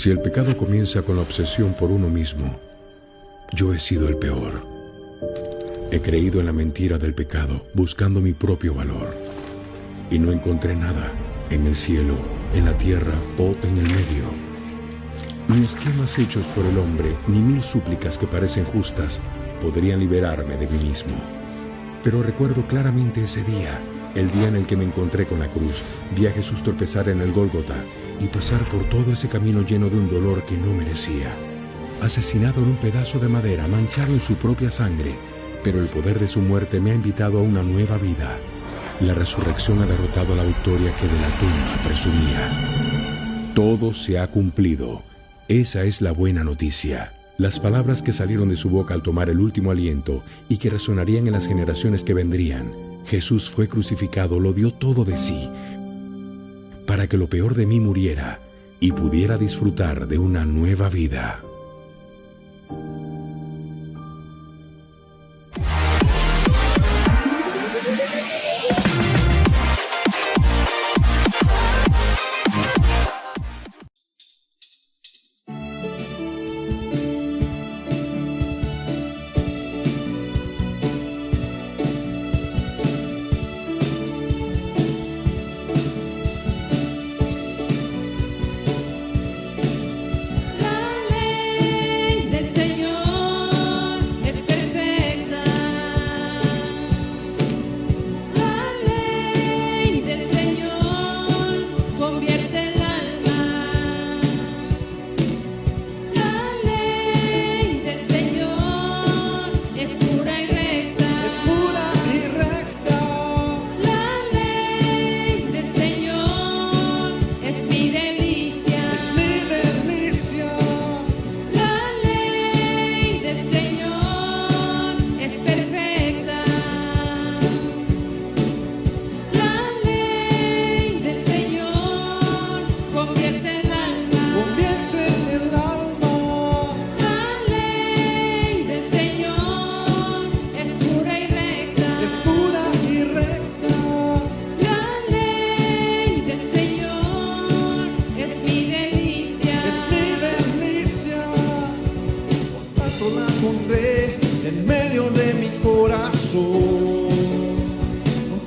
Si el pecado comienza con la obsesión por uno mismo, yo he sido el peor. He creído en la mentira del pecado, buscando mi propio valor. Y no encontré nada en el cielo, en la tierra o en el medio. Ni esquemas hechos por el hombre, ni 1000 súplicas que parecen justas podrían liberarme de mí mismo. Pero recuerdo claramente ese día, el día en el que me encontré con la cruz. Vi a Jesús tropezar en el Gólgota y pasar por todo ese camino lleno de un dolor que no merecía. Asesinado en un pedazo de madera, manchado en su propia sangre, pero el poder de su muerte me ha invitado a una nueva vida. La resurrección ha derrotado a la victoria que de la tumba presumía. Todo se ha cumplido. Esa es la buena noticia. Las palabras que salieron de su boca al tomar el último aliento y que resonarían en las generaciones que vendrían. Jesús fue crucificado, lo dio todo de sí, para que lo peor de mí muriera y pudiera disfrutar de una nueva vida.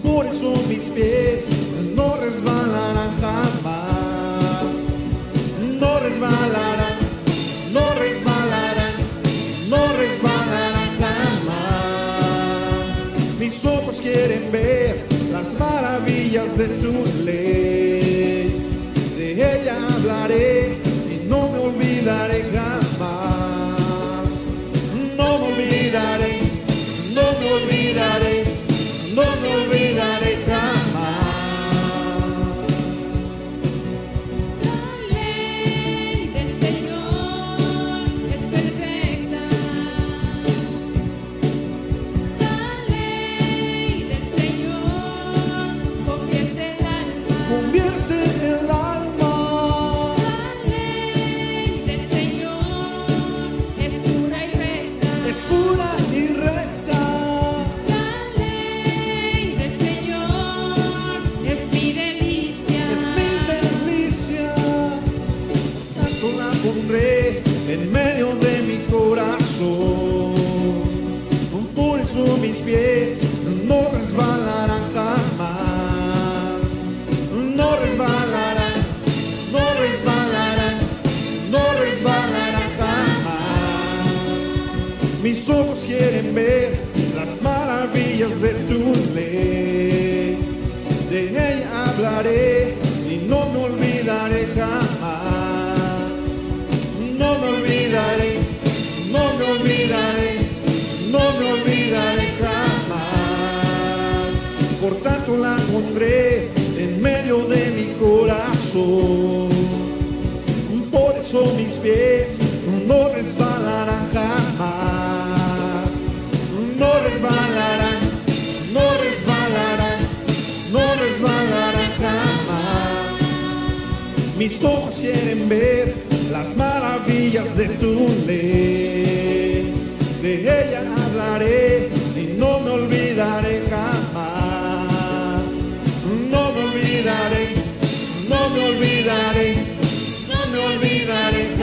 Por eso mis pies no resbalarán jamás. No resbalarán, no resbalarán, no resbalarán jamás. Mis ojos quieren ver las maravillas de tu ley. De ella hablaré y no me olvidaré jamás. No me olvidaré, no me olvidaré, no me olvidaré jamás. La ley del Señor es perfecta. La ley del Señor convierte el alma. Convierte el alma. La ley del Señor es pura y recta. Es pura y recta. Pondré en medio de mi corazón. Por eso mis pies no resbalarán jamás. No resbalarán, no resbalarán, no resbalarán jamás. Mis ojos quieren ver las maravillas de tu ley. De ella hablaré y no me olvidaré jamás. No me olvidaré, no me olvidaré, no me olvidaré jamás. Por tanto la pondré en medio de mi corazón. Por eso mis pies no resbalarán jamás. No resbalarán, no resbalarán, no resbalarán jamás. Mis ojos quieren ver las maravillas de tu ley. De ella hablaré y no me olvidaré jamás. No me olvidaré, no me olvidaré, no me olvidaré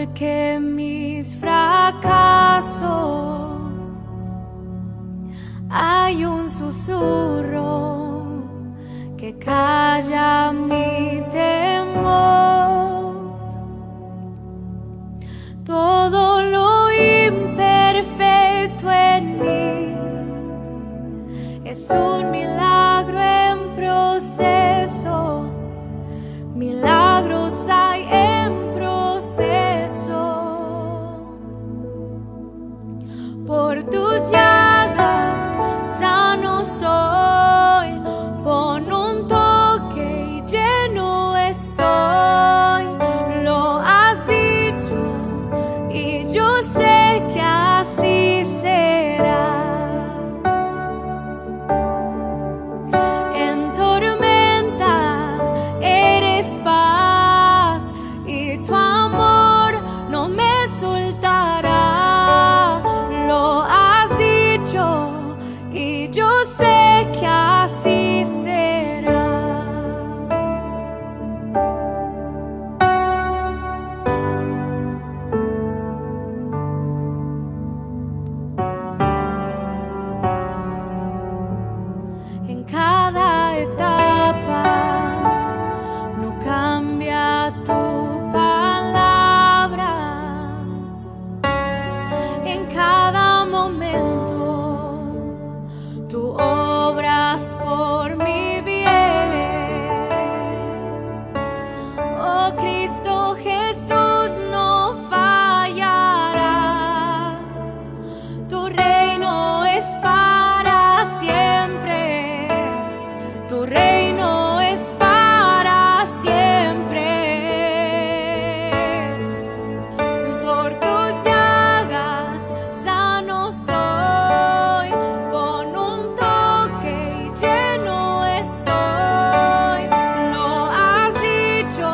porque mis fracasos hay un susurro que calla mi temor. Todo lo imperfecto en mí es un milagro en proceso. Milagros hay en proceso. Por tus llagas sano soy. Pon un toque y lleno estoy. Lo has dicho y yo sé que así será. En tormenta eres paz y tu amor no me soltará. Lo has dicho y yo sé que así será. En cada etapa no cambia tu palabra. En cada momento tú obras por mi bien. Oh Cristo Jesús, no fallarás. Tu reino es para siempre. Tu reino es para siempre. Por tus llagas sano soy. Pon un toque y lleno estoy. Lo has dicho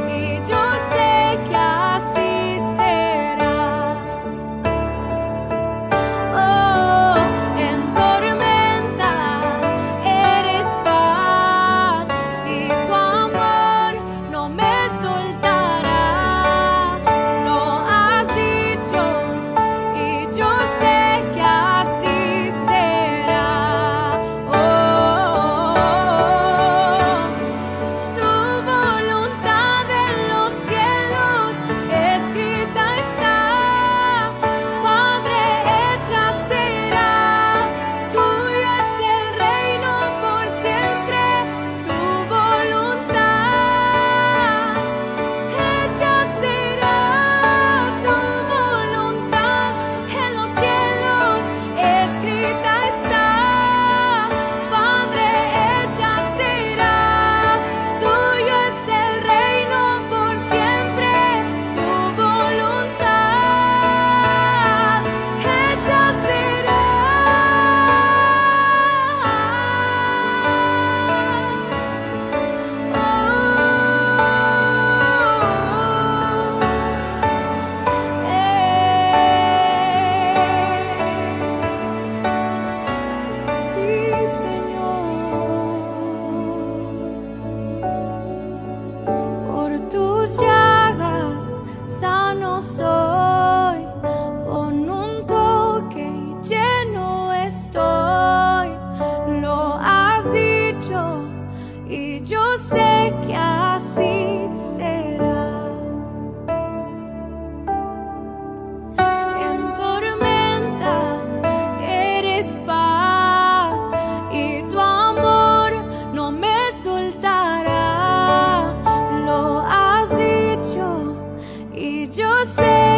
y yo sé que así será. Oh, en tormenta eres paz y tu amor no me soltará. Lo has dicho y yo sé que así será. Oh, tu voluntad en los cielos escrita está. Padre, hecha será. Tuyo es el reino por siempre. Tu voluntad hecha será. Tu voluntad en los cielos escrita está. Padre, hecha será. Tuyo es el reino por siempre. Tu voluntad hecha será. Sí, Señor. Por tus llagas sano soy. Pon un toque y lleno estoy. Lo has dicho y yo sé que así será. En tormenta eres paz y tu amor no me soltará. Lo has dicho y yo sé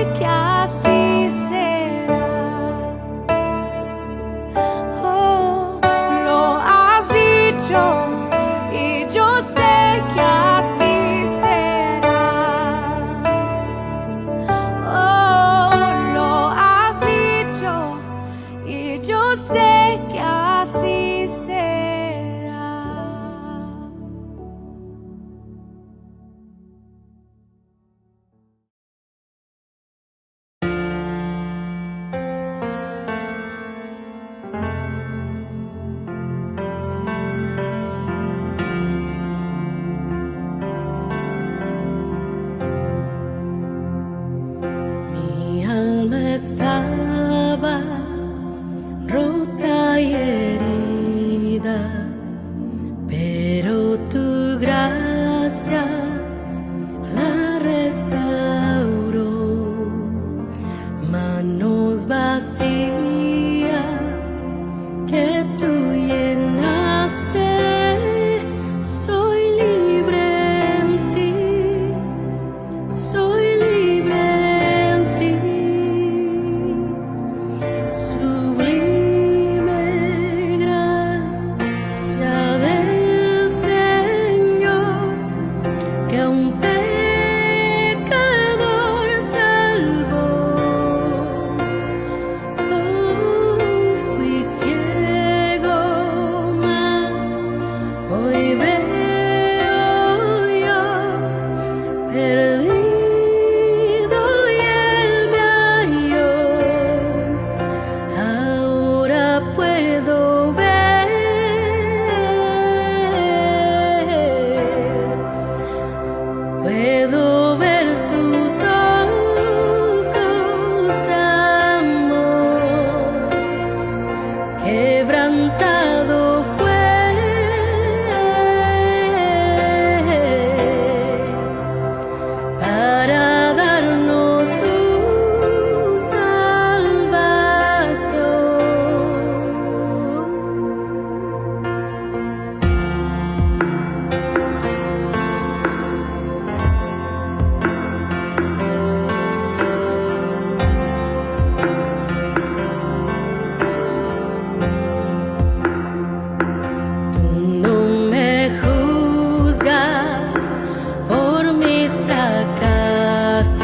por mis fracasos.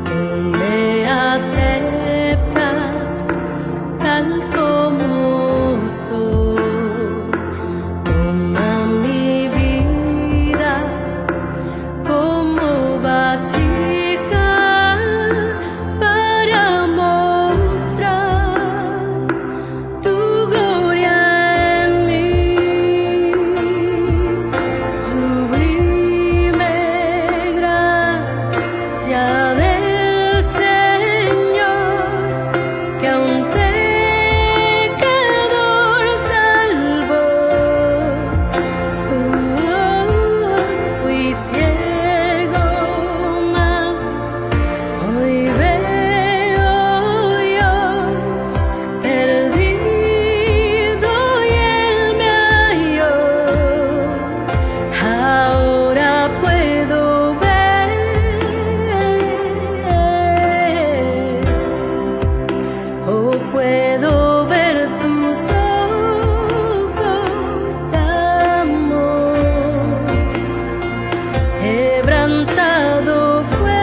Tú me aceptas tal como soy. Toma mi vida como vasija para mostrar tu gloria en mí. Sublime gracia del Señor, que a un pecador salvó. Fui ciego, mas hoy veo yo, perdido y Él me halló. Ahora puedo ver, oh, puedo ver sus ojos de amor. Quebrantado fue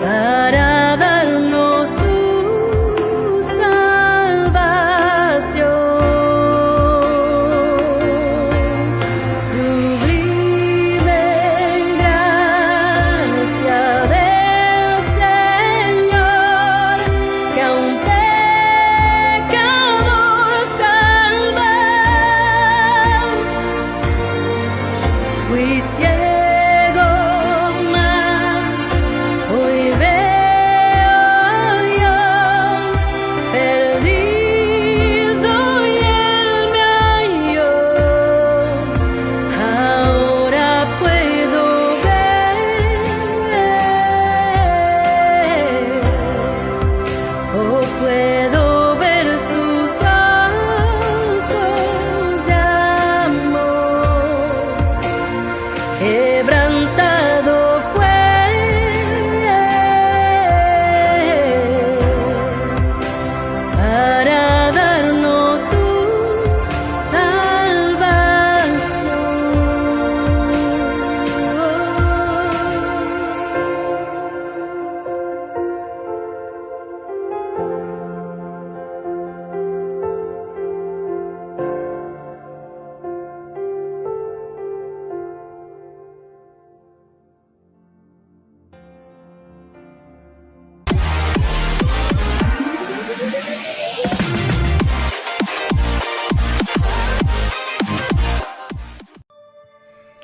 para darnos su salvación. Sublime gracia del Señor, que a un pecador salva. Fui ciego, mas hoy veo yo, perdido y Él me halló. Ahora puedo ver, oh, puedo ver sus ojos de amor. Quebrantado fue para darnos su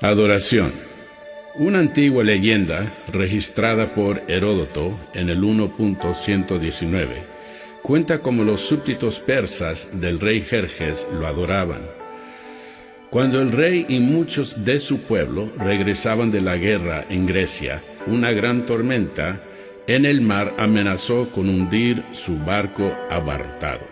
Adoración. Una antigua leyenda registrada por Heródoto en el 1.119 cuenta cómo los súbditos persas del rey Jerjes lo adoraban. Cuando el rey y muchos de su pueblo regresaban de la guerra en Grecia, una gran tormenta en el mar amenazó con hundir su barco abarrotado.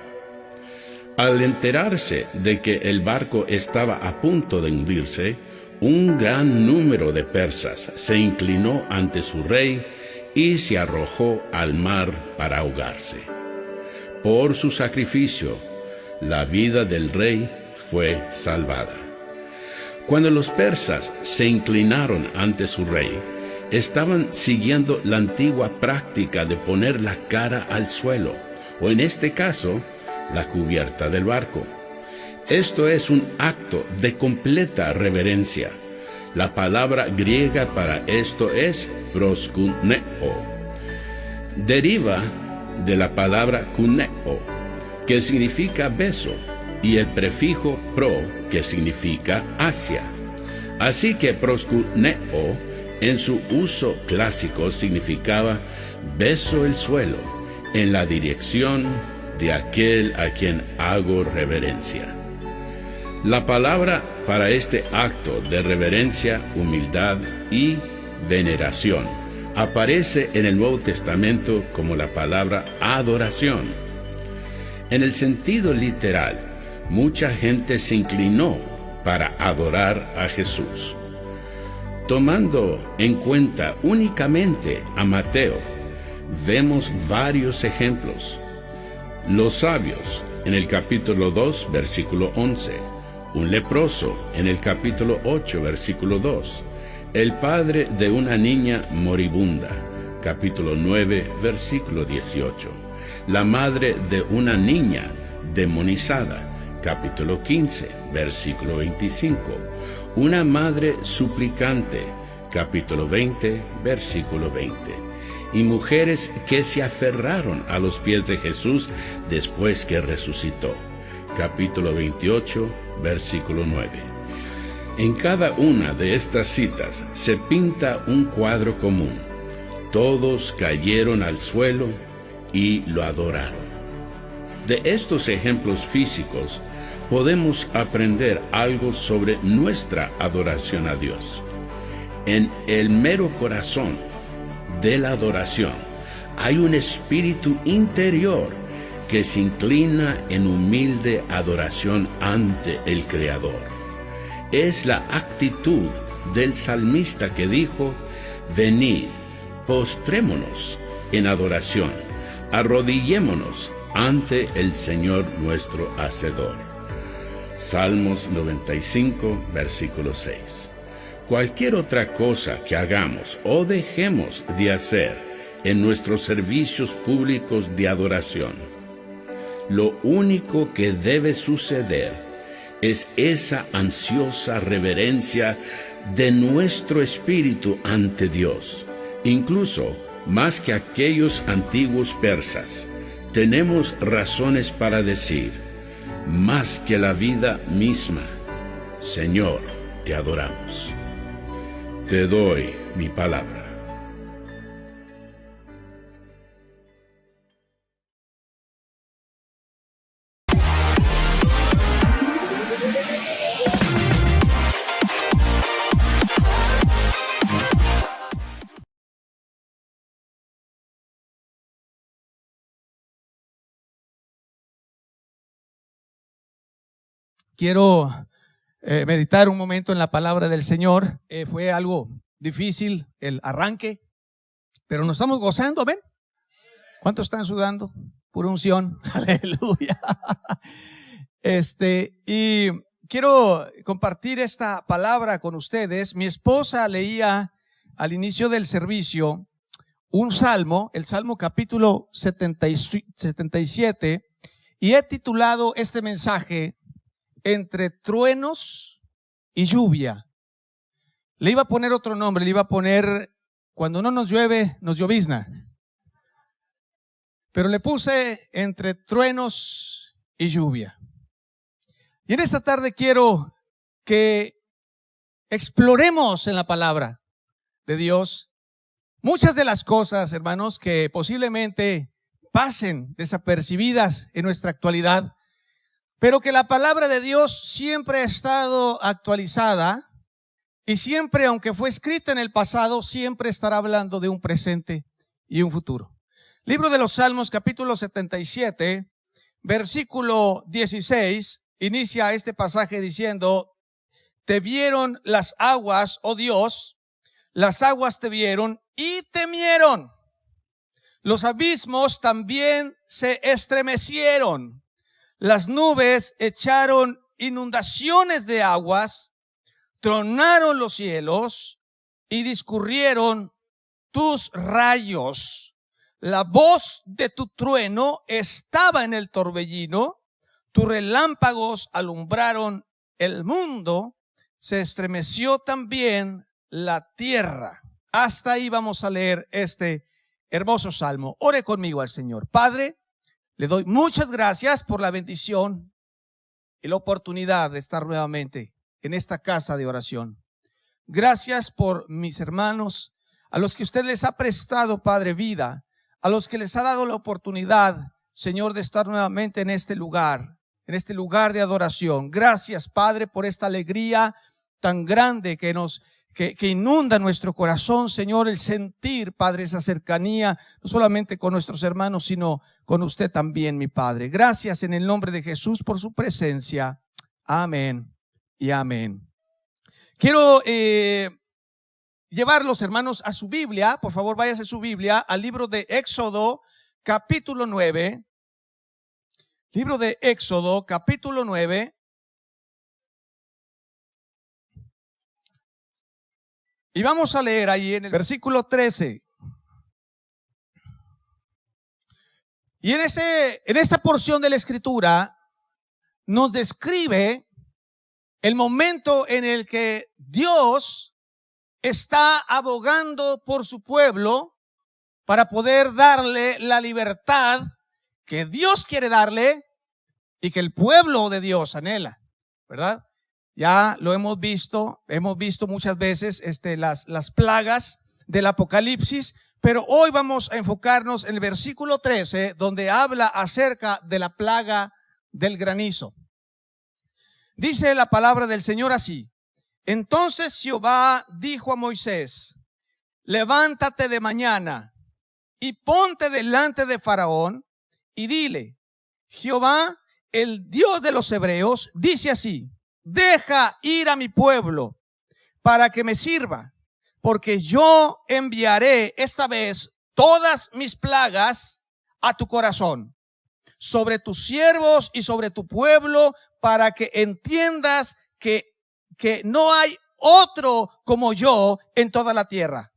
Al enterarse de que el barco estaba a punto de hundirse, un gran número de persas se inclinó ante su rey y se arrojó al mar para ahogarse. Por su sacrificio, la vida del rey fue salvada. Cuando los persas se inclinaron ante su rey, estaban siguiendo la antigua práctica de poner la cara al suelo, o en este caso, la cubierta del barco. Esto es un acto de completa reverencia. La palabra griega para esto es proskuneo. Deriva de la palabra kuneo, que significa beso, y el prefijo pro, que significa hacia. Así que proskuneo, en su uso clásico, significaba beso el suelo, en la dirección de aquel a quien hago reverencia. La palabra para este acto de reverencia, humildad y veneración aparece en el Nuevo Testamento como la palabra adoración. En el sentido literal, mucha gente se inclinó para adorar a Jesús. Tomando en cuenta únicamente a Mateo, vemos varios ejemplos. Los sabios, en el capítulo 2, versículo 11, un leproso en el capítulo 8, versículo 2, el padre de una niña moribunda, capítulo 9, versículo 18, la madre de una niña demonizada, capítulo 15, versículo 25, una madre suplicante, capítulo 20, versículo 20, y mujeres que se aferraron a los pies de Jesús después que resucitó, capítulo 28, versículo 9. En cada una de estas citas se pinta un cuadro común. Todos cayeron al suelo y lo adoraron. De estos ejemplos físicos podemos aprender algo sobre nuestra adoración a Dios. En el mero corazón de la adoración hay un espíritu interior que se inclina en humilde adoración ante el Creador. Es la actitud del salmista que dijo: venid, postrémonos en adoración, arrodillémonos ante el Señor nuestro Hacedor. Salmos 95, versículo 6. Cualquier otra cosa que hagamos o dejemos de hacer en nuestros servicios públicos de adoración, lo único que debe suceder es esa ansiosa reverencia de nuestro espíritu ante Dios. Incluso más que aquellos antiguos persas, tenemos razones para decir, más que la vida misma, Señor, te adoramos. Te doy mi palabra. Quiero meditar un momento en la palabra del Señor. Fue algo difícil el arranque, pero nos estamos gozando, ¿ven? ¿Cuántos están sudando? Pura unción, aleluya. Y quiero compartir esta palabra con ustedes. Mi esposa leía al inicio del servicio un salmo, el Salmo capítulo 77, y he titulado este mensaje Entre truenos y lluvia. Le iba a poner otro nombre, le iba a poner Cuando no nos llueve, nos llovizna. Pero le puse Entre truenos y lluvia. Y en esta tarde quiero que exploremos en la palabra de Dios muchas de las cosas, hermanos, que posiblemente pasen desapercibidas en nuestra actualidad, pero que la palabra de Dios siempre ha estado actualizada y siempre, aunque fue escrita en el pasado, siempre estará hablando de un presente y un futuro. Libro de los Salmos, capítulo 77, versículo 16, inicia este pasaje diciendo: te vieron las aguas, oh Dios, las aguas te vieron y temieron. Los abismos también se estremecieron. Las nubes echaron inundaciones de aguas, tronaron los cielos y discurrieron tus rayos. La voz de tu trueno estaba en el torbellino, tus relámpagos alumbraron el mundo, se estremeció también la tierra. Hasta ahí vamos a leer este hermoso salmo. Ore conmigo al Señor. Padre, le doy muchas gracias por la bendición y la oportunidad de estar nuevamente en esta casa de oración. Gracias por mis hermanos, a los que usted les ha prestado, Padre, vida, a los que les ha dado la oportunidad, Señor, de estar nuevamente en este lugar de adoración. Gracias, Padre, por esta alegría tan grande que inunda nuestro corazón, Señor, el sentir, Padre, esa cercanía, no solamente con nuestros hermanos, sino con usted también, mi Padre. Gracias en el nombre de Jesús por su presencia. Amén y amén. Quiero llevar los hermanos a su Biblia. Por favor, váyase a su Biblia al libro de Éxodo, capítulo 9. Libro de Éxodo, capítulo 9. Y vamos a leer ahí en el versículo 13. Y en esta porción de la Escritura nos describe el momento en el que Dios está abogando por su pueblo para poder darle la libertad que Dios quiere darle y que el pueblo de Dios anhela, ¿verdad? Ya lo hemos visto muchas veces las plagas del Apocalipsis, pero hoy vamos a enfocarnos en el versículo 13, donde habla acerca de la plaga del granizo. Dice la palabra del Señor así: entonces Jehová dijo a Moisés, levántate de mañana y ponte delante de Faraón y dile, Jehová, el Dios de los hebreos, dice así, deja ir a mi pueblo para que me sirva, porque yo enviaré esta vez todas mis plagas a tu corazón, sobre tus siervos y sobre tu pueblo, para que entiendas que no hay otro como yo en toda la tierra.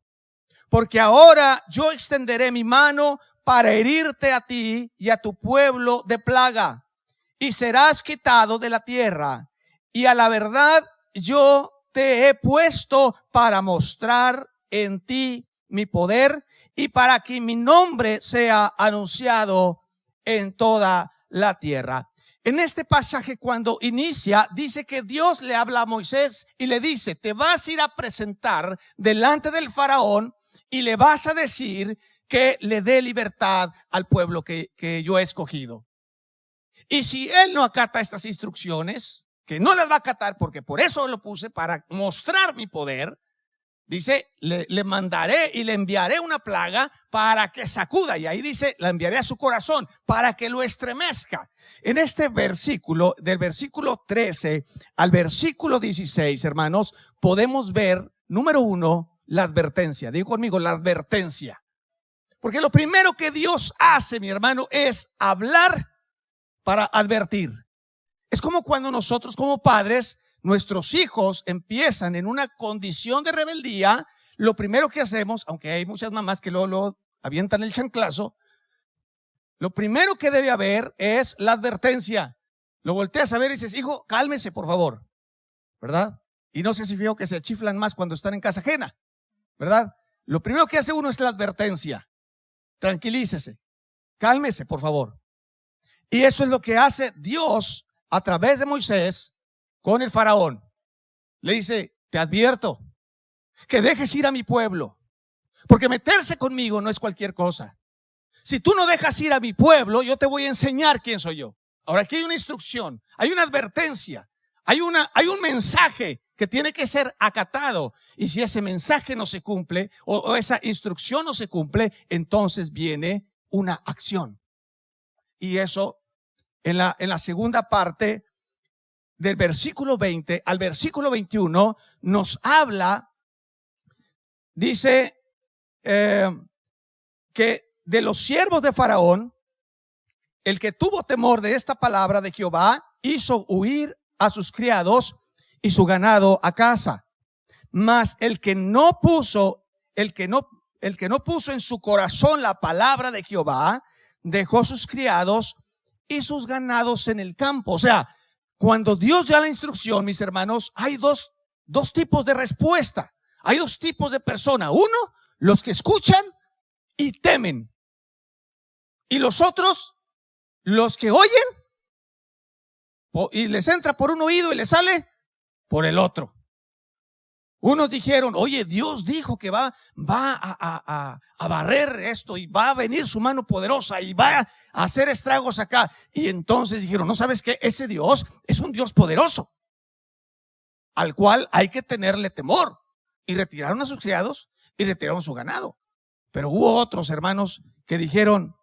Porque ahora yo extenderé mi mano para herirte a ti y a tu pueblo de plaga, y serás quitado de la tierra. Y a la verdad yo te he puesto para mostrar en ti mi poder y para que mi nombre sea anunciado en toda la tierra. En este pasaje, cuando inicia, dice que Dios le habla a Moisés y le dice, te vas a ir a presentar delante del faraón y le vas a decir que le dé libertad al pueblo que yo he escogido. Y si él no acata estas instrucciones, que no las va a acatar porque por eso lo puse, para mostrar mi poder, dice, le mandaré y le enviaré una plaga para que sacuda. Y ahí dice, la enviaré a su corazón para que lo estremezca. En este versículo, del versículo 13 al versículo 16, hermanos, podemos ver, número 1, la advertencia. Digo conmigo, la advertencia. Porque lo primero que Dios hace, mi hermano, es hablar para advertir. Es como cuando nosotros como padres, nuestros hijos empiezan en una condición de rebeldía, lo primero que hacemos, aunque hay muchas mamás que luego avientan el chanclazo, lo primero que debe haber es la advertencia. Lo volteas a ver y dices, hijo, cálmese por favor, ¿verdad? Y no sé si fijo que se chiflan más cuando están en casa ajena, ¿verdad? Lo primero que hace uno es la advertencia. Tranquilícese, cálmese por favor. Y eso es lo que hace Dios a través de Moisés con el faraón. Le dice, te advierto que dejes ir a mi pueblo, porque meterse conmigo no es cualquier cosa. Si tú no dejas ir a mi pueblo, yo te voy a enseñar quién soy yo. Ahora aquí hay una instrucción, hay una advertencia, hay un mensaje que tiene que ser acatado. Y si ese mensaje no se cumple o esa instrucción no se cumple, entonces viene una acción. Y eso en la segunda parte del versículo 20 al versículo 21 nos habla, dice que de los siervos de Faraón, el que tuvo temor de esta palabra de Jehová, hizo huir a sus criados y su ganado a casa. Mas el que no puso en su corazón la palabra de Jehová, dejó sus criados y sus ganados en el campo. O sea, cuando Dios da la instrucción, mis hermanos, hay dos tipos de respuesta. Hay dos tipos de personas. Uno, los que escuchan y temen. Y los otros, los que oyen y les entra por un oído y les sale por el otro. Unos dijeron, oye, Dios dijo que va a barrer esto y va a venir su mano poderosa y va a hacer estragos acá. Y entonces dijeron, ¿no sabes qué? Ese Dios es un Dios poderoso al cual hay que tenerle temor. Y retiraron a sus criados y retiraron su ganado. Pero hubo otros hermanos que dijeron,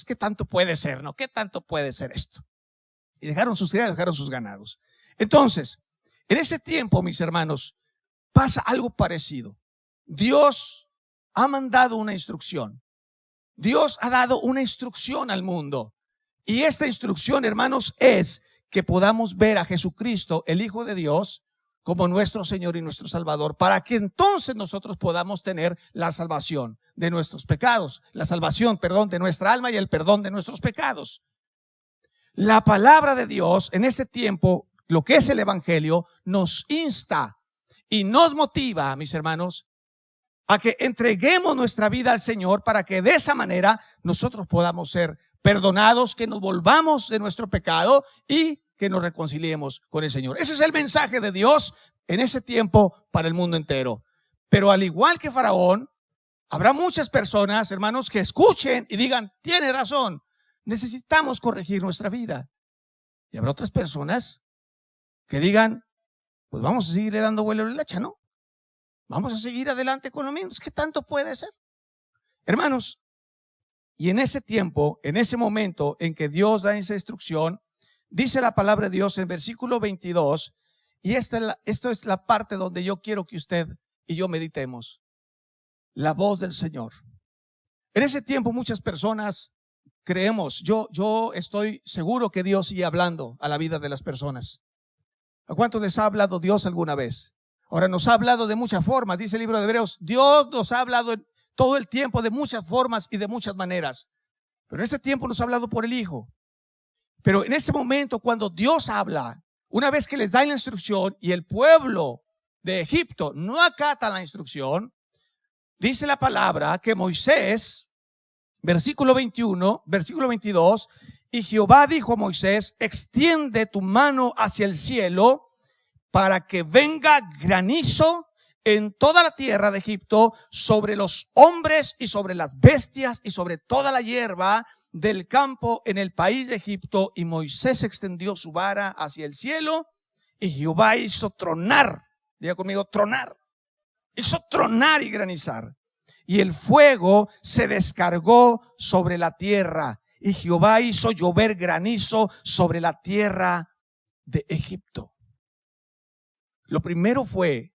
¿qué tanto puede ser? ¿No? ¿Qué tanto puede ser esto? Y dejaron sus criados, dejaron sus ganados. Entonces, en ese tiempo, mis hermanos, pasa algo parecido. Dios ha mandado una instrucción. Dios ha dado una instrucción al mundo. Y esta instrucción, hermanos, es que podamos ver a Jesucristo, el Hijo de Dios, como nuestro Señor y nuestro Salvador, para que entonces nosotros podamos tener la salvación de nuestros pecados, la salvación, perdón, de nuestra alma y el perdón de nuestros pecados. La palabra de Dios en este tiempo, lo que es el Evangelio, nos insta y nos motiva, mis hermanos, a que entreguemos nuestra vida al Señor para que de esa manera nosotros podamos ser perdonados, que nos volvamos de nuestro pecado y que nos reconciliemos con el Señor. Ese es el mensaje de Dios en ese tiempo para el mundo entero. Pero al igual que Faraón, habrá muchas personas, hermanos, que escuchen y digan, tiene razón, necesitamos corregir nuestra vida. Y habrá otras personas que digan, pues vamos a seguirle dando vuelo a la leche, ¿no? Vamos a seguir adelante con lo mismo. ¿Qué tanto puede ser? Hermanos, y en ese tiempo, en ese momento en que Dios da esa instrucción, dice la palabra de Dios en versículo 22, y esto es la parte donde yo quiero que usted y yo meditemos. La voz del Señor. En ese tiempo muchas personas creemos, yo estoy seguro que Dios sigue hablando a la vida de las personas. ¿A cuánto les ha hablado Dios alguna vez? Ahora nos ha hablado de muchas formas, dice el libro de Hebreos. Dios nos ha hablado todo el tiempo de muchas formas y de muchas maneras. Pero en este tiempo nos ha hablado por el Hijo. Pero en ese momento cuando Dios habla, una vez que les da la instrucción y el pueblo de Egipto no acata la instrucción, dice la palabra que Moisés, versículo 21, versículo 22, y Jehová dijo a Moisés, extiende tu mano hacia el cielo para que venga granizo en toda la tierra de Egipto, sobre los hombres y sobre las bestias y sobre toda la hierba del campo en el país de Egipto. Y Moisés extendió su vara hacia el cielo y Jehová hizo tronar, diga conmigo, tronar, hizo tronar y granizar. Y el fuego se descargó sobre la tierra y Jehová hizo llover granizo sobre la tierra de Egipto. Lo primero fue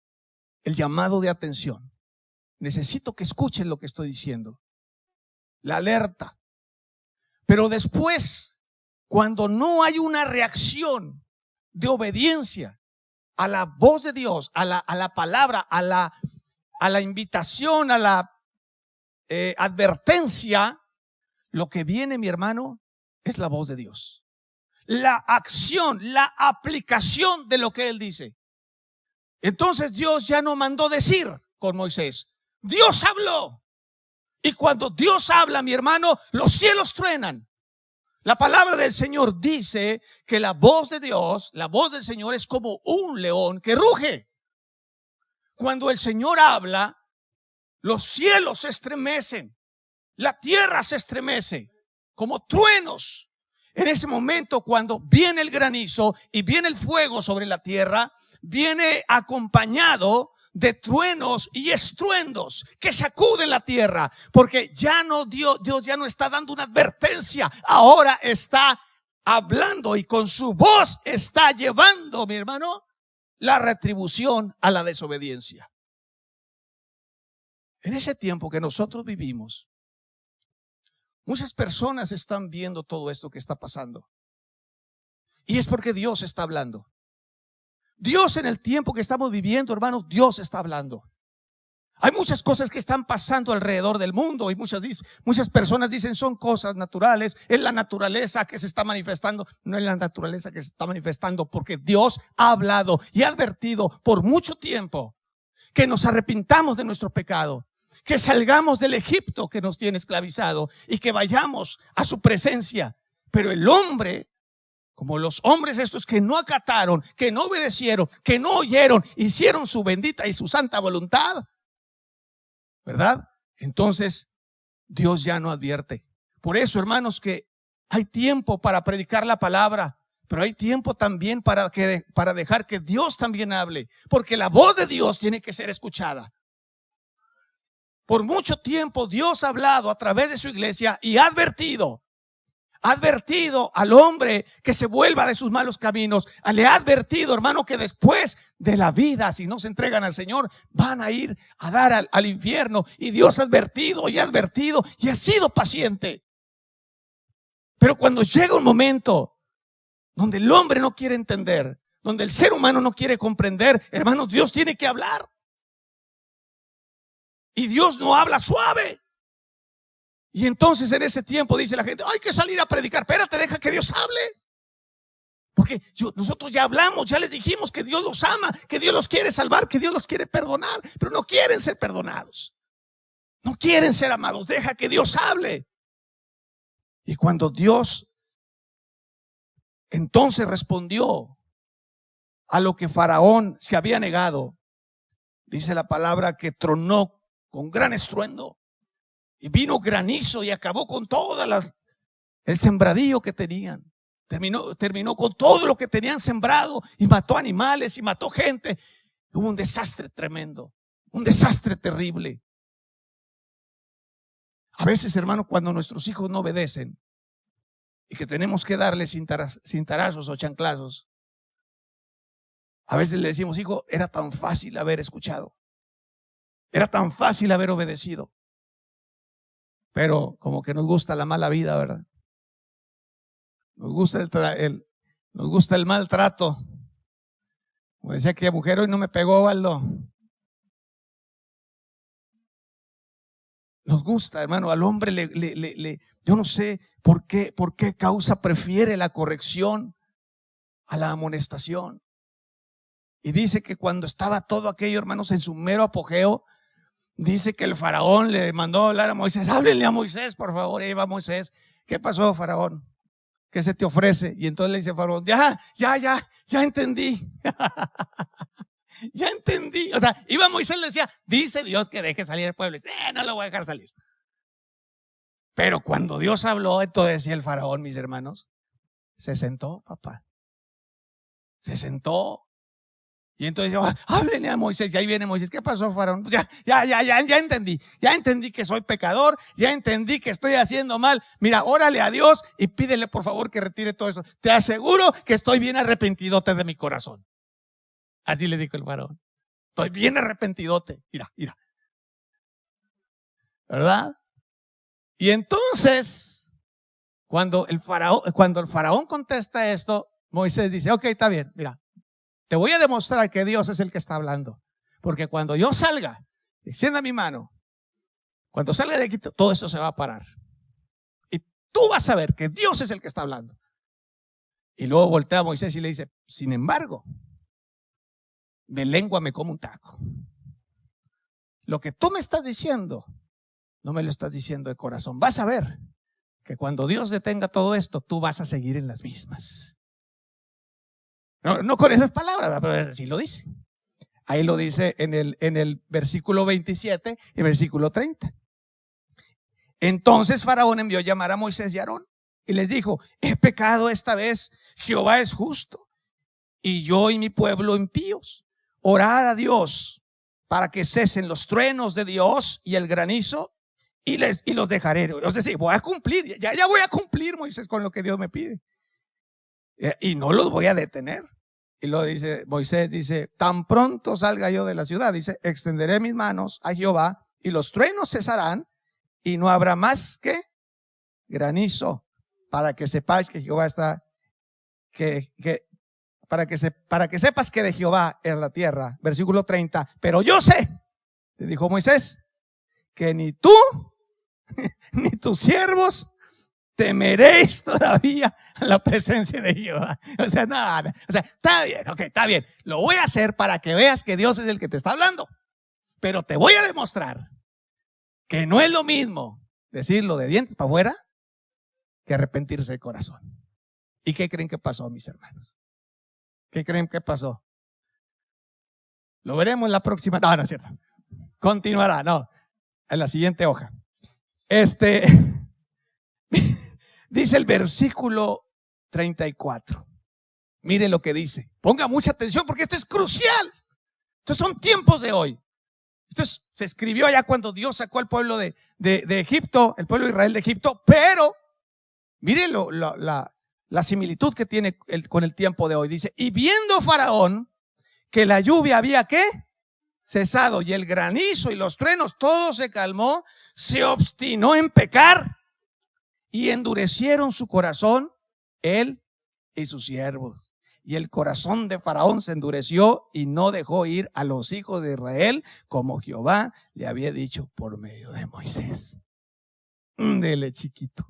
el llamado de atención. Necesito que escuchen lo que estoy diciendo. La alerta. Pero después, cuando no hay una reacción de obediencia a la voz de Dios, a la palabra, a la invitación, a la advertencia, lo que viene, mi hermano, es la voz de Dios. La acción, la aplicación de lo que Él dice. Entonces Dios ya no mandó decir con Moisés. Dios habló. Y cuando Dios habla, mi hermano, los cielos truenan. La palabra del Señor dice que la voz de Dios, la voz del Señor es como un león que ruge. Cuando el Señor habla, los cielos se estremecen. La tierra se estremece como truenos. En ese momento, cuando viene el granizo y viene el fuego sobre la tierra, viene acompañado de truenos y estruendos que sacuden la tierra, porque Dios ya no está dando una advertencia, ahora está hablando y con su voz está llevando, mi hermano, la retribución a la desobediencia. En ese tiempo que nosotros vivimos, muchas personas están viendo todo esto que está pasando. Y es porque Dios está hablando. Dios en el tiempo que estamos viviendo, hermanos, Dios está hablando. Hay muchas cosas que están pasando alrededor del mundo y muchas personas dicen son cosas naturales. Es la naturaleza que se está manifestando. No es la naturaleza que se está manifestando, porque Dios ha hablado y ha advertido por mucho tiempo que nos arrepintamos de nuestro pecado, que salgamos del Egipto que nos tiene esclavizado y que vayamos a su presencia. Pero el hombre, como los hombres estos que no acataron, que no obedecieron, que no oyeron, hicieron su bendita y su santa voluntad, ¿verdad? Entonces Dios ya no advierte. Por eso, hermanos, que hay tiempo para predicar la palabra, pero hay tiempo también para dejar que Dios también hable, porque la voz de Dios tiene que ser escuchada. Por mucho tiempo Dios ha hablado a través de su iglesia y ha advertido al hombre que se vuelva de sus malos caminos. Le ha advertido, hermano, que después de la vida, si no se entregan al Señor, van a ir a dar al infierno. Y Dios ha advertido y ha sido paciente. Pero cuando llega un momento donde el hombre no quiere entender, donde el ser humano no quiere comprender, hermanos, Dios tiene que hablar. Y Dios no habla suave. Y entonces en ese tiempo dice la gente, hay que salir a predicar. Espérate, deja que Dios hable. Porque nosotros ya hablamos, ya les dijimos que Dios los ama, que Dios los quiere salvar, que Dios los quiere perdonar, pero no quieren ser perdonados. No quieren ser amados. Deja que Dios hable. Y cuando Dios entonces respondió a lo que Faraón se había negado, dice la palabra que tronó con gran estruendo y vino granizo y acabó con toda el sembradío que tenían. Terminó con todo lo que tenían sembrado y mató animales y mató gente. Hubo un desastre tremendo, un desastre terrible. A veces, hermano, cuando nuestros hijos no obedecen y que tenemos que darles cintarazos o chanclazos, a veces le decimos, hijo, era tan fácil haber escuchado, era tan fácil haber obedecido, pero como que nos gusta la mala vida, ¿verdad? Nos gusta el maltrato. Como decía aquella mujer, hoy no me pegó, Waldo. Nos gusta, hermano, al hombre yo no sé por qué causa prefiere la corrección a la amonestación. Y dice que cuando estaba todo aquello, hermanos, en su mero apogeo, dice que el faraón le mandó hablar a Moisés. Háblenle a Moisés, por favor. Ahí va Moisés. ¿Qué pasó, faraón? ¿Qué se te ofrece? Y entonces le dice faraón, ya entendí. Ya entendí. O sea, iba Moisés, le decía, dice Dios que deje salir el pueblo. Y dice, no lo voy a dejar salir. Pero cuando Dios habló, entonces decía el faraón, mis hermanos, se sentó, papá. Se sentó. Y entonces dice, háblenle a Moisés. Y ahí viene Moisés. ¿Qué pasó, faraón? Ya entendí. Ya entendí que soy pecador. Ya entendí que estoy haciendo mal. Mira, órale a Dios y pídele por favor que retire todo eso. Te aseguro que estoy bien arrepentidote de mi corazón. Así le dijo el faraón. Estoy bien arrepentidote. Mira. ¿Verdad? Y entonces, cuando el faraón contesta esto, Moisés dice, ok, está bien, mira. Te voy a demostrar que Dios es el que está hablando. Porque cuando yo salga, extienda mi mano, cuando salga de Egipto, todo esto se va a parar. Y tú vas a ver que Dios es el que está hablando. Y luego voltea a Moisés y le dice, sin embargo, mi lengua me come un taco. Lo que tú me estás diciendo, no me lo estás diciendo de corazón. Vas a ver que cuando Dios detenga todo esto, tú vas a seguir en las mismas. No con esas palabras, pero así lo dice. Ahí lo dice en el versículo 27 y versículo 30. Entonces Faraón envió llamar a Moisés y Aarón y les dijo, he pecado esta vez, Jehová es justo y yo y mi pueblo impíos. Orad a Dios para que cesen los truenos de Dios y el granizo y los dejaré. Es decir, voy a cumplir, ya voy a cumplir, Moisés, con lo que Dios me pide. Y no los voy a detener. Y lo dice, Moisés dice, tan pronto salga yo de la ciudad, dice, extenderé mis manos a Jehová y los truenos cesarán y no habrá más que granizo, para que sepáis que Jehová está, para que sepas que de Jehová es la tierra. Versículo 30, pero yo sé, le dijo Moisés, que ni tú, ni tus siervos, temeréis todavía a la presencia de Jehová. O sea, nada. O sea, está bien, ok, está bien. Lo voy a hacer para que veas que Dios es el que te está hablando. Pero te voy a demostrar que no es lo mismo decirlo de dientes para afuera que arrepentirse de corazón. ¿Y qué creen que pasó, mis hermanos? ¿Qué creen que pasó? Lo veremos en la próxima. No, no es cierto. Continuará, no. En la siguiente hoja. Dice el versículo 34. Mire lo que dice. Ponga mucha atención porque esto es crucial. Estos son tiempos de hoy. Se escribió allá cuando Dios sacó al pueblo de Egipto, el pueblo de Israel de Egipto, pero mire la similitud que tiene con el tiempo de hoy. Dice, y viendo Faraón que la lluvia había ¿qué? Cesado y el granizo y los truenos, todo se calmó, se obstinó en pecar y endurecieron su corazón, él y sus siervos. Y el corazón de Faraón se endureció y no dejó ir a los hijos de Israel como Jehová le había dicho por medio de Moisés. Dele, chiquito.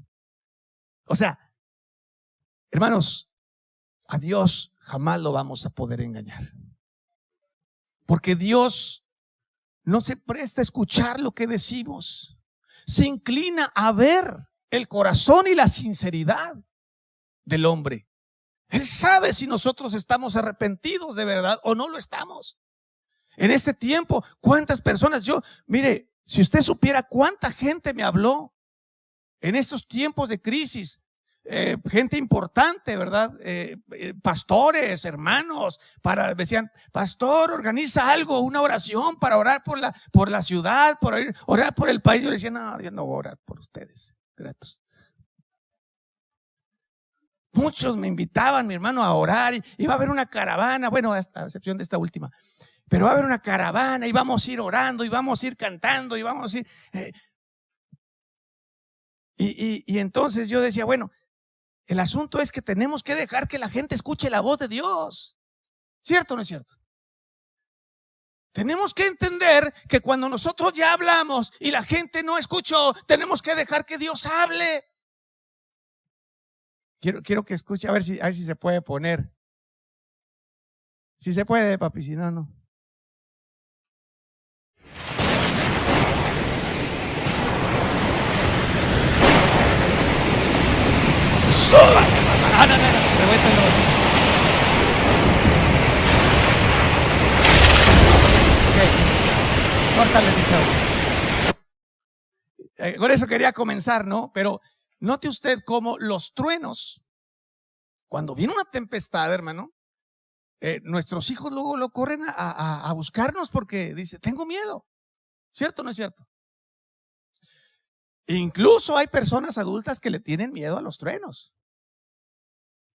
O sea, hermanos, a Dios jamás lo vamos a poder engañar. Porque Dios no se presta a escuchar lo que decimos. Se inclina a ver el corazón y la sinceridad del hombre. Él sabe si nosotros estamos arrepentidos de verdad o no lo estamos. En este tiempo, ¿cuántas personas? Mire, si usted supiera cuánta gente me habló en estos tiempos de crisis, gente importante, ¿verdad? Pastores, hermanos, decían, pastor, organiza algo, una oración para orar por la ciudad, orar por el país. Yo le decía, no, yo no voy a orar por ustedes, gratos. Muchos me invitaban, mi hermano, a orar, y iba a haber una caravana, bueno, a excepción de esta última, pero va a haber una caravana y vamos a ir orando y vamos a ir cantando y vamos a ir... Y entonces yo decía, bueno, el asunto es que tenemos que dejar que la gente escuche la voz de Dios. ¿Cierto o no es cierto? Tenemos que entender que cuando nosotros ya hablamos y la gente no escuchó, tenemos que dejar que Dios hable. Quiero que escuche, a ver si se puede poner. Si se puede, papi, si no, no. Córtale, mi chavo. Con eso quería comenzar, ¿no? Pero note usted cómo los truenos, cuando viene una tempestad, hermano, nuestros hijos luego lo corren a buscarnos porque dice, tengo miedo. ¿Cierto o no es cierto? Incluso hay personas adultas que le tienen miedo a los truenos.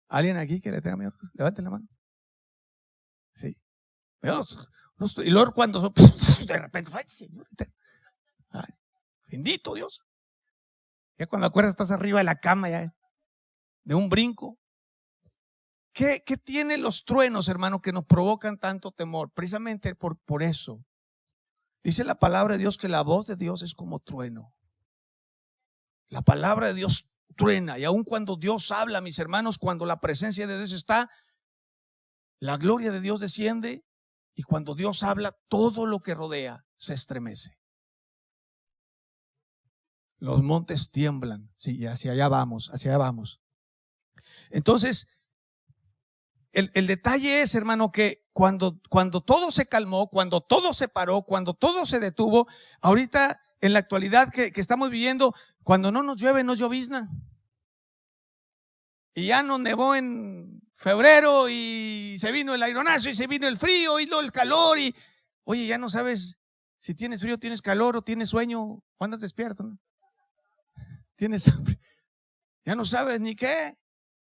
¿Alguien aquí que le tenga miedo? Levante la mano. Sí. Y luego cuando de repente, ay, Señor, ay, bendito Dios. Ya cuando acuerdas estás arriba de la cama ya, de un brinco. ¿Qué tienen los truenos, hermano, que nos provocan tanto temor? Precisamente por eso. Dice la palabra de Dios que la voz de Dios es como trueno. La palabra de Dios truena, y aun cuando Dios habla, mis hermanos, cuando la presencia de Dios está, la gloria de Dios desciende, y cuando Dios habla, todo lo que rodea se estremece. Los montes tiemblan, sí, hacia allá vamos, hacia allá vamos. Entonces, el detalle es, hermano, que cuando todo se calmó, cuando todo se paró, cuando todo se detuvo, ahorita en la actualidad que estamos viviendo, cuando no nos llueve, nos llovizna. Y ya nos nevó en febrero y se vino el aironazo y se vino el frío y luego el calor y, oye, ya no sabes si tienes frío, tienes calor o tienes sueño o andas despierto, ¿no? Tienes hambre. Ya no sabes ni qué.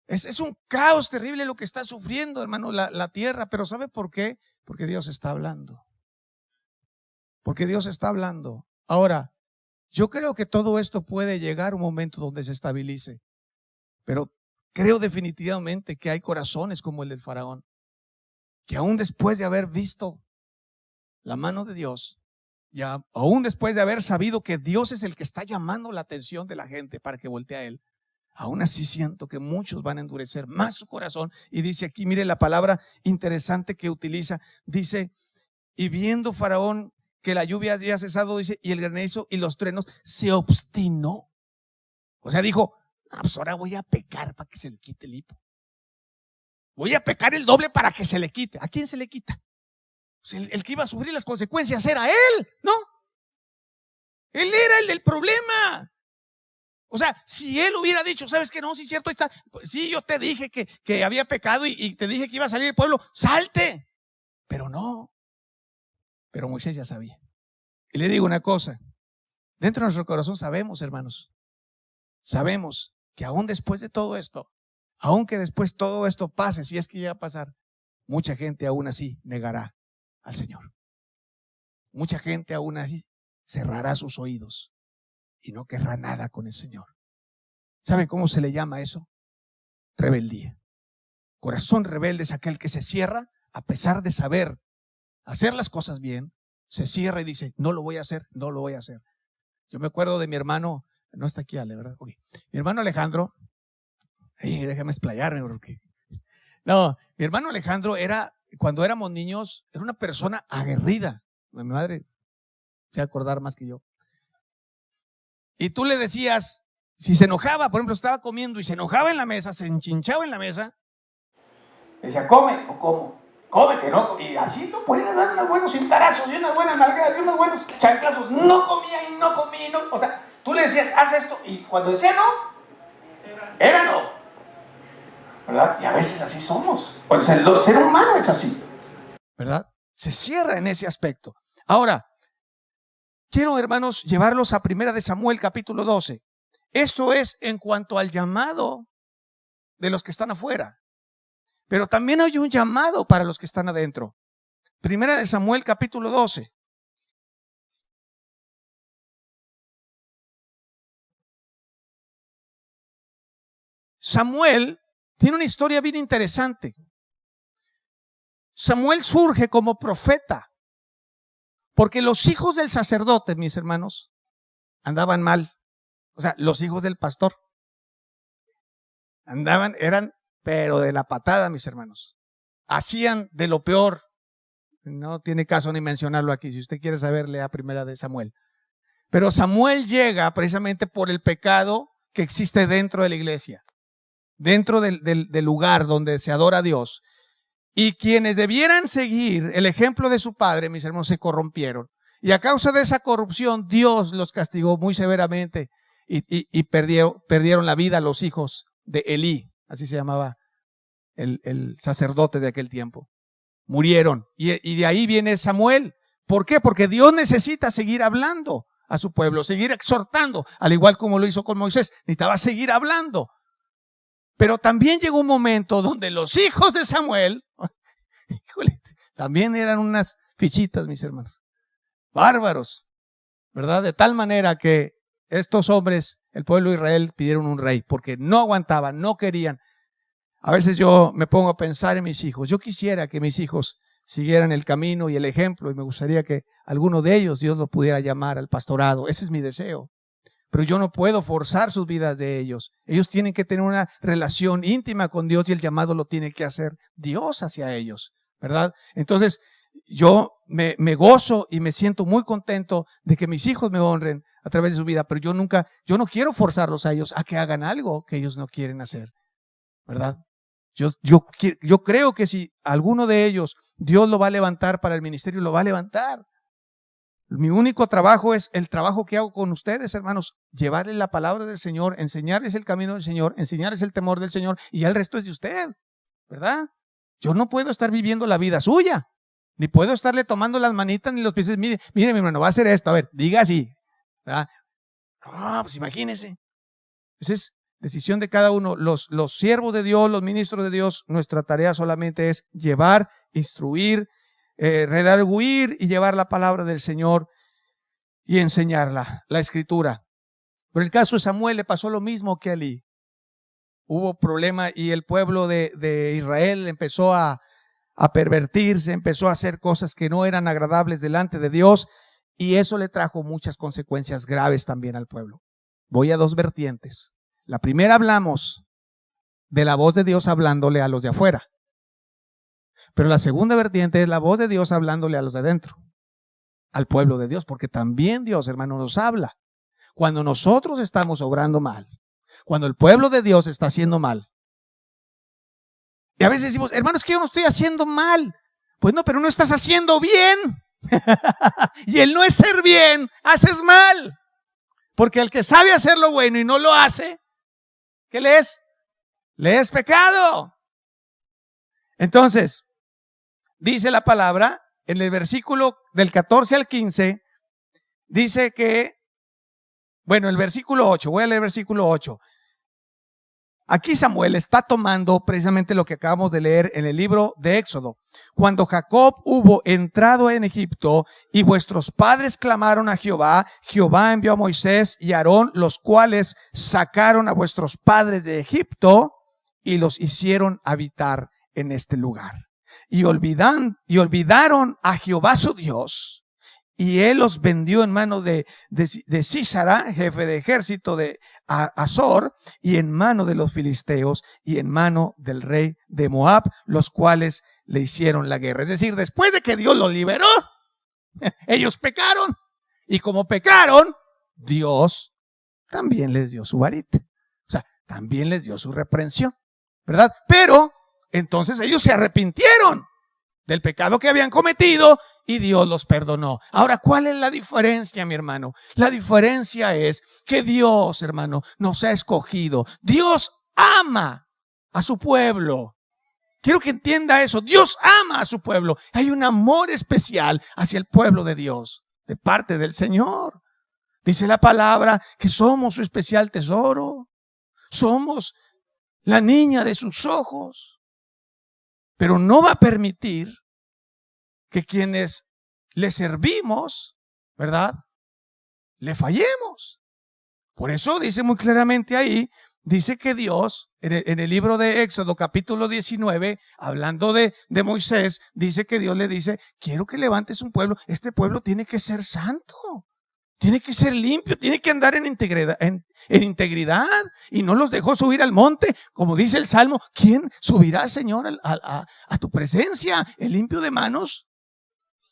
Es un caos terrible lo que está sufriendo, hermano, la tierra. Pero ¿sabe por qué? Porque Dios está hablando. Porque Dios está hablando. Ahora, yo creo que todo esto puede llegar a un momento donde se estabilice. Pero creo definitivamente que hay corazones como el del faraón, que aún después de haber visto la mano de Dios, ya aún después de haber sabido que Dios es el que está llamando la atención de la gente para que voltee a Él, aún así siento que muchos van a endurecer más su corazón. Y dice aquí, mire la palabra interesante que utiliza, dice, y viendo Faraón que la lluvia había cesado, dice, y el granizo y los truenos, se obstinó. O sea, dijo, pues ahora voy a pecar para que se le quite el hipo. Voy a pecar el doble para que se le quite. ¿A quién se le quita? Pues el que iba a sufrir las consecuencias era él, ¿no? Él era el del problema. O sea, si él hubiera dicho, ¿sabes qué? No, sí, cierto, está. Pues, sí, yo te dije que había pecado y te dije que iba a salir el pueblo, salte. Pero no. Pero Moisés ya sabía. Y le digo una cosa, dentro de nuestro corazón sabemos, hermanos, sabemos que aún después de todo esto, aunque después todo esto pase, si es que llega a pasar, mucha gente aún así negará al Señor. Mucha gente aún así cerrará sus oídos y no querrá nada con el Señor. ¿Saben cómo se le llama eso? Rebeldía. Corazón rebelde es aquel que se cierra a pesar de saber hacer las cosas bien, se cierra y dice, no lo voy a hacer, no lo voy a hacer. Yo me acuerdo de mi hermano, no está aquí Ale, ¿verdad? Okay. Mi hermano Alejandro, déjame explayarme porque... No, mi hermano Alejandro era, cuando éramos niños, era una persona aguerrida. Mi madre se va a acordar más que yo. Y tú le decías, si se enojaba, por ejemplo, estaba comiendo y se enojaba en la mesa, se enchinchaba en la mesa, decía, come, no como, come que no, y así no podía dar unos buenos cintarazos y unas buenas nalgadas y unos buenos chanclazos, no comía y no comía, no, o sea, tú le decías, haz esto, y cuando decía no, era no. ¿Verdad? Y a veces así somos. Pues el ser humano es así. ¿Verdad? Se cierra en ese aspecto. Ahora, quiero, hermanos, llevarlos a 1 de Samuel, capítulo 12. Esto es en cuanto al llamado de los que están afuera. Pero también hay un llamado para los que están adentro. 1 de Samuel, capítulo 12. Samuel tiene una historia bien interesante. Samuel surge como profeta porque los hijos del sacerdote, mis hermanos, andaban mal. O sea, los hijos del pastor eran, pero de la patada, mis hermanos. Hacían de lo peor. No tiene caso ni mencionarlo aquí. Si usted quiere saber, lea 1 de Samuel. Pero Samuel llega precisamente por el pecado que existe dentro de la iglesia. Dentro del lugar donde se adora a Dios. Y quienes debieran seguir el ejemplo de su padre, mis hermanos, se corrompieron. Y a causa de esa corrupción, Dios los castigó muy severamente y perdieron la vida los hijos de Elí, así se llamaba el sacerdote de aquel tiempo. Murieron. Y de ahí viene Samuel. ¿Por qué? Porque Dios necesita seguir hablando a su pueblo, seguir exhortando, al igual como lo hizo con Moisés. Necesitaba seguir hablando. Pero también llegó un momento donde los hijos de Samuel, híjole, también eran unas fichitas, mis hermanos, bárbaros, ¿verdad? De tal manera que estos hombres, el pueblo de Israel, pidieron un rey, porque no aguantaban, no querían. A veces yo me pongo a pensar en mis hijos. Yo quisiera que mis hijos siguieran el camino y el ejemplo, y me gustaría que alguno de ellos Dios lo pudiera llamar al pastorado. Ese es mi deseo. Pero yo no puedo forzar sus vidas de ellos. Ellos tienen que tener una relación íntima con Dios y el llamado lo tiene que hacer Dios hacia ellos, ¿verdad? Entonces, yo me gozo y me siento muy contento de que mis hijos me honren a través de su vida, pero yo no quiero forzarlos a ellos a que hagan algo que ellos no quieren hacer, ¿verdad? Yo creo que si alguno de ellos Dios lo va a levantar para el ministerio, lo va a levantar. Mi único trabajo es el trabajo que hago con ustedes, hermanos, llevarles la palabra del Señor, enseñarles el camino del Señor, enseñarles el temor del Señor, y ya el resto es de usted, ¿verdad? Yo no puedo estar viviendo la vida suya, ni puedo estarle tomando las manitas ni los pies. Mire, mi hermano, va a hacer esto, a ver, diga así, ¿verdad? No, pues imagínese. Esa es decisión de cada uno. Los siervos de Dios, los ministros de Dios, nuestra tarea solamente es llevar, instruir, redarguir y llevar la palabra del Señor y enseñarla, la escritura. Pero en el caso de Samuel le pasó lo mismo que a Elí. Hubo problema y el pueblo de Israel empezó a pervertirse, empezó a hacer cosas que no eran agradables delante de Dios, y eso le trajo muchas consecuencias graves también al pueblo. Voy a dos vertientes. La primera, hablamos de la voz de Dios hablándole a los de afuera. Pero la segunda vertiente es la voz de Dios hablándole a los de adentro, al pueblo de Dios, porque también Dios, hermano, nos habla. Cuando nosotros estamos obrando mal, cuando el pueblo de Dios está haciendo mal. Y a veces decimos, hermano, es que yo no estoy haciendo mal. Pues no, pero no estás haciendo bien. Y el no es ser bien, haces mal. Porque el que sabe hacer lo bueno y no lo hace, ¿qué le es? Le es pecado. Entonces, dice la palabra, en el versículo del 14 al 15, dice que, bueno, el versículo 8, voy a leer el versículo 8. aquí Samuel está tomando precisamente lo que acabamos de leer en el libro de Éxodo. Cuando Jacob hubo entrado en Egipto y vuestros padres clamaron a Jehová, Jehová envió a Moisés y a Aarón, los cuales sacaron a vuestros padres de Egipto y los hicieron habitar en este lugar. Y olvidaron a Jehová su Dios. Y él los vendió en mano de Sísara, jefe de ejército de Azor, y en mano de los filisteos, y en mano del rey de Moab, los cuales le hicieron la guerra. Es decir, después de que Dios los liberó, ellos pecaron. Y como pecaron, Dios también les dio su varita. O sea, también les dio su reprensión, ¿verdad? Pero entonces ellos se arrepintieron del pecado que habían cometido y Dios los perdonó. Ahora, ¿cuál es la diferencia, mi hermano? La diferencia es que Dios, hermano, nos ha escogido. Dios ama a su pueblo. Quiero que entienda eso. Dios ama a su pueblo. Hay un amor especial hacia el pueblo de Dios, de parte del Señor. Dice la palabra que somos su especial tesoro. Somos la niña de sus ojos. Pero no va a permitir que quienes le servimos, ¿verdad?, le fallemos. Por eso dice muy claramente ahí, dice que Dios, en el libro de Éxodo capítulo 19, hablando de Moisés, dice que Dios le dice, quiero que levantes un pueblo, este pueblo tiene que ser santo, tiene que ser limpio, tiene que andar en integridad, y no los dejó subir al monte, como dice el Salmo, ¿quién subirá, Señor, a tu presencia? El limpio de manos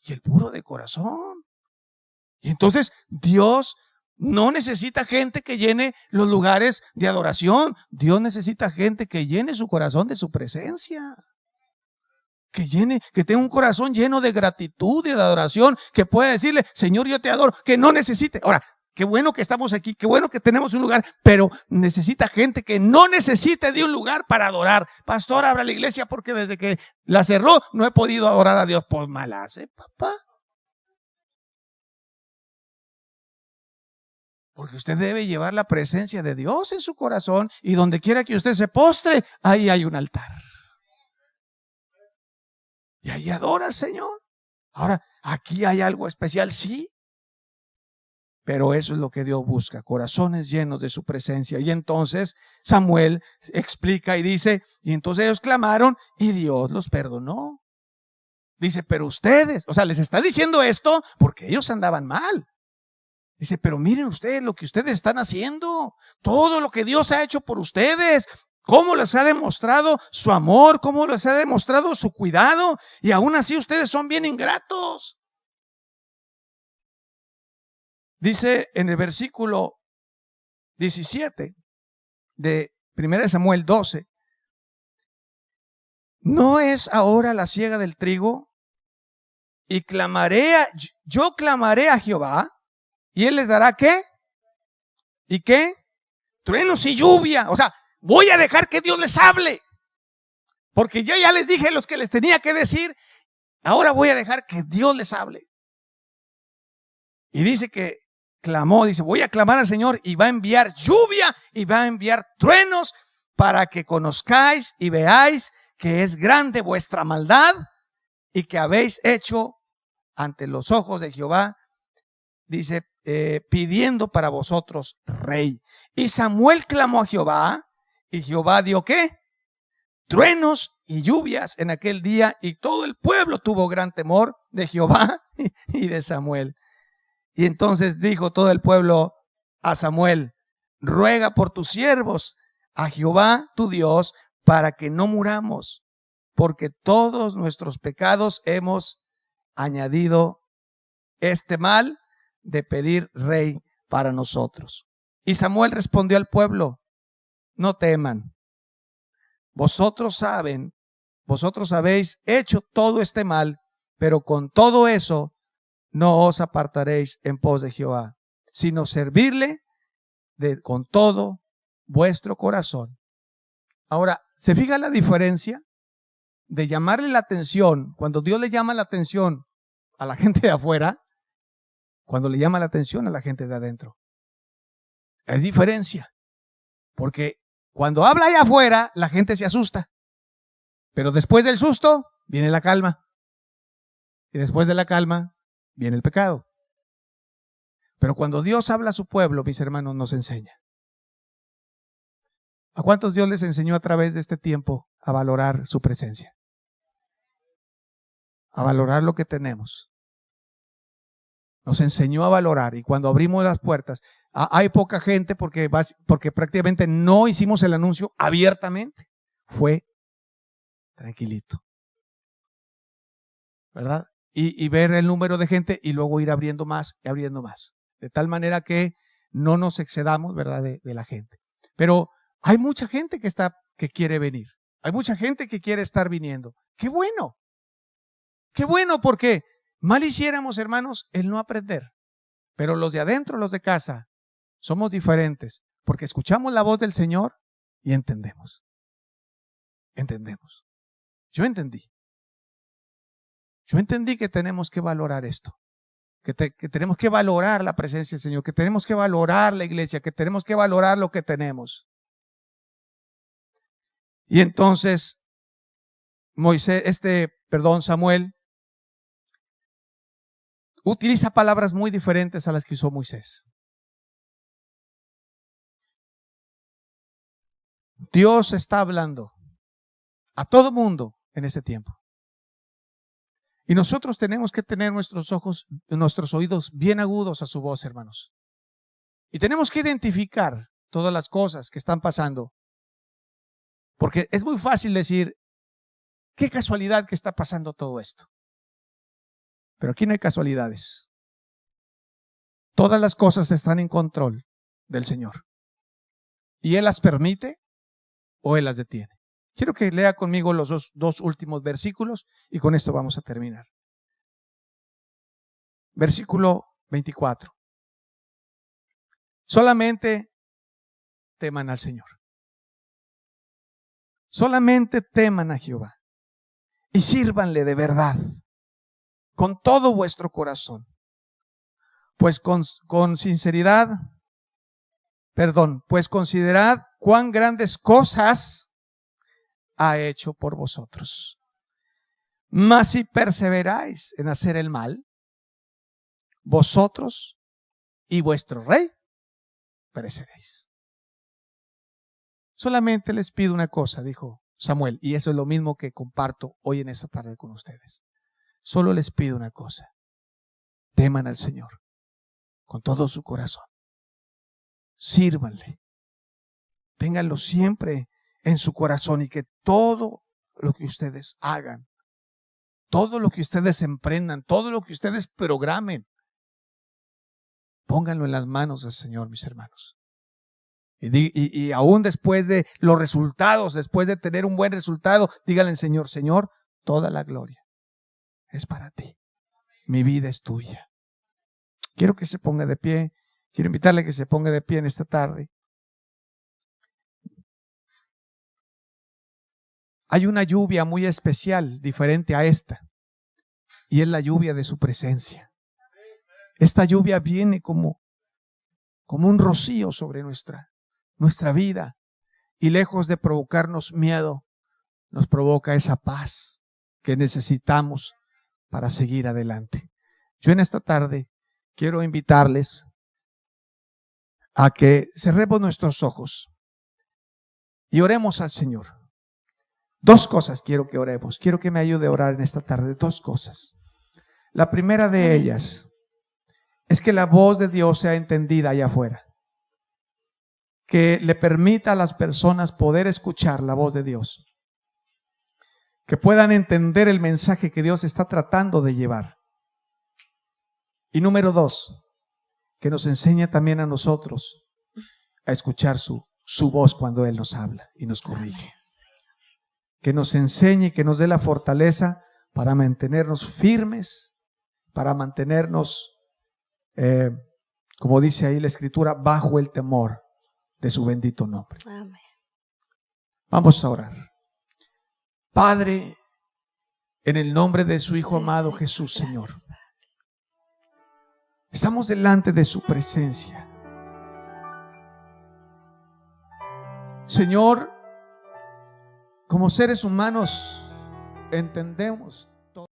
y el puro de corazón. Y entonces Dios no necesita gente que llene los lugares de adoración. Dios necesita gente que llene su corazón de su presencia. Que tenga un corazón lleno de gratitud y de adoración, que pueda decirle, Señor, yo te adoro, que no necesite. Ahora, qué bueno que estamos aquí, qué bueno que tenemos un lugar, pero necesita gente que no necesite de un lugar para adorar. Pastor, abra la iglesia porque desde que la cerró no he podido adorar a Dios. Pues mal hace, papá. Porque usted debe llevar la presencia de Dios en su corazón y donde quiera que usted se postre, ahí hay un altar. Y ahí adora al Señor. Ahora, aquí hay algo especial, sí. Pero eso es lo que Dios busca, corazones llenos de su presencia. Y entonces Samuel explica y dice, y entonces ellos clamaron y Dios los perdonó. Dice, pero ustedes, o sea, les está diciendo esto porque ellos andaban mal. Dice, pero miren ustedes lo que ustedes están haciendo, todo lo que Dios ha hecho por ustedes, cómo les ha demostrado su amor, cómo les ha demostrado su cuidado, y aún así ustedes son bien ingratos. Dice en el versículo 17 de 1 Samuel 12, ¿no es ahora la siega del trigo? Y yo clamaré a Jehová, y él les dará ¿qué? ¿Y qué? Truenos y lluvia. O sea, voy a dejar que Dios les hable, porque yo ya les dije los que les tenía que decir, ahora voy a dejar que Dios les hable. Y dice que clamó, dice, voy a clamar al Señor y va a enviar lluvia y va a enviar truenos para que conozcáis y veáis que es grande vuestra maldad y que habéis hecho ante los ojos de Jehová, dice, pidiendo para vosotros rey. Y Samuel clamó a Jehová y Jehová dio ¿qué? Truenos y lluvias en aquel día, y todo el pueblo tuvo gran temor de Jehová y de Samuel. Y entonces dijo todo el pueblo a Samuel, ruega por tus siervos a Jehová tu Dios para que no muramos, porque todos nuestros pecados hemos añadido este mal de pedir rey para nosotros. Y Samuel respondió al pueblo, no teman, vosotros habéis hecho todo este mal, pero con todo eso no os apartaréis en pos de Jehová, sino servirle con todo vuestro corazón. Ahora, ¿se fija la diferencia de llamarle la atención cuando Dios le llama la atención a la gente de afuera, cuando le llama la atención a la gente de adentro? Hay diferencia, porque Cuando habla allá afuera, la gente se asusta. Pero después del susto, viene la calma. Y después de la calma, viene el pecado. Pero cuando Dios habla a su pueblo, mis hermanos, nos enseña. ¿A cuántos Dios les enseñó a través de este tiempo a valorar su presencia? A valorar lo que tenemos. Nos enseñó a valorar, y cuando abrimos las puertas, hay poca gente porque prácticamente no hicimos el anuncio abiertamente. Fue tranquilito, ¿verdad? Y ver el número de gente y luego ir abriendo más y abriendo más. De tal manera que no nos excedamos, ¿verdad? De la gente. Pero hay mucha gente que quiere venir. Hay mucha gente que quiere estar viniendo. ¡Qué bueno! ¡Qué bueno! Porque mal hiciéramos, hermanos, el no aprender. Pero los de adentro, los de casa, somos diferentes. Porque escuchamos la voz del Señor y entendemos. Entendemos. Yo entendí. Yo entendí que tenemos que valorar esto. Que tenemos que valorar la presencia del Señor. Que tenemos que valorar la iglesia. Que tenemos que valorar lo que tenemos. Y entonces, Samuel utiliza palabras muy diferentes a las que usó Moisés. Dios está hablando a todo mundo en ese tiempo. Y nosotros tenemos que tener nuestros ojos, nuestros oídos bien agudos a su voz, hermanos. Y tenemos que identificar todas las cosas que están pasando. Porque es muy fácil decir, qué casualidad que está pasando todo esto. Pero aquí no hay casualidades. Todas las cosas están en control del Señor. Y Él las permite o Él las detiene. Quiero que lea conmigo los dos últimos versículos y con esto vamos a terminar. Versículo 24. Solamente teman al Señor. Solamente teman a Jehová y sírvanle de verdad con todo vuestro corazón. Pues pues considerad cuán grandes cosas ha hecho por vosotros. Mas si perseveráis en hacer el mal, vosotros y vuestro rey pereceréis. Solamente les pido una cosa, dijo Samuel, y eso es lo mismo que comparto hoy en esta tarde con ustedes. Solo les pido una cosa. Teman al Señor con todo su corazón. Sírvanle. Ténganlo siempre en su corazón y que todo lo que ustedes hagan, todo lo que ustedes emprendan, todo lo que ustedes programen, pónganlo en las manos del Señor, mis hermanos. Y aún después de los resultados, después de tener un buen resultado, díganle al Señor, Señor, toda la gloria es para ti. Mi vida es tuya. Quiero que se ponga de pie. Quiero invitarle a que se ponga de pie en esta tarde. Hay una lluvia muy especial, diferente a esta, y es la lluvia de su presencia. Esta lluvia viene como un rocío sobre nuestra vida, y lejos de provocarnos miedo, nos provoca esa paz que necesitamos para seguir adelante. Yo en esta tarde quiero invitarles a que cerremos nuestros ojos y oremos al Señor. Dos cosas quiero que oremos. Quiero que me ayude a orar en esta tarde. Dos cosas. La primera de ellas es que la voz de Dios sea entendida allá afuera. Que le permita a las personas poder escuchar la voz de Dios. Que puedan entender el mensaje que Dios está tratando de llevar. Y número dos, que nos enseñe también a nosotros a escuchar su voz cuando Él nos habla y nos corrige. Que nos enseñe, que nos dé la fortaleza para mantenernos firmes, para mantenernos, como dice ahí la Escritura, bajo el temor de su bendito nombre. Amén. Vamos a orar. Padre, en el nombre de su Hijo amado Jesús, Señor, estamos delante de su presencia. Señor, como seres humanos entendemos todo.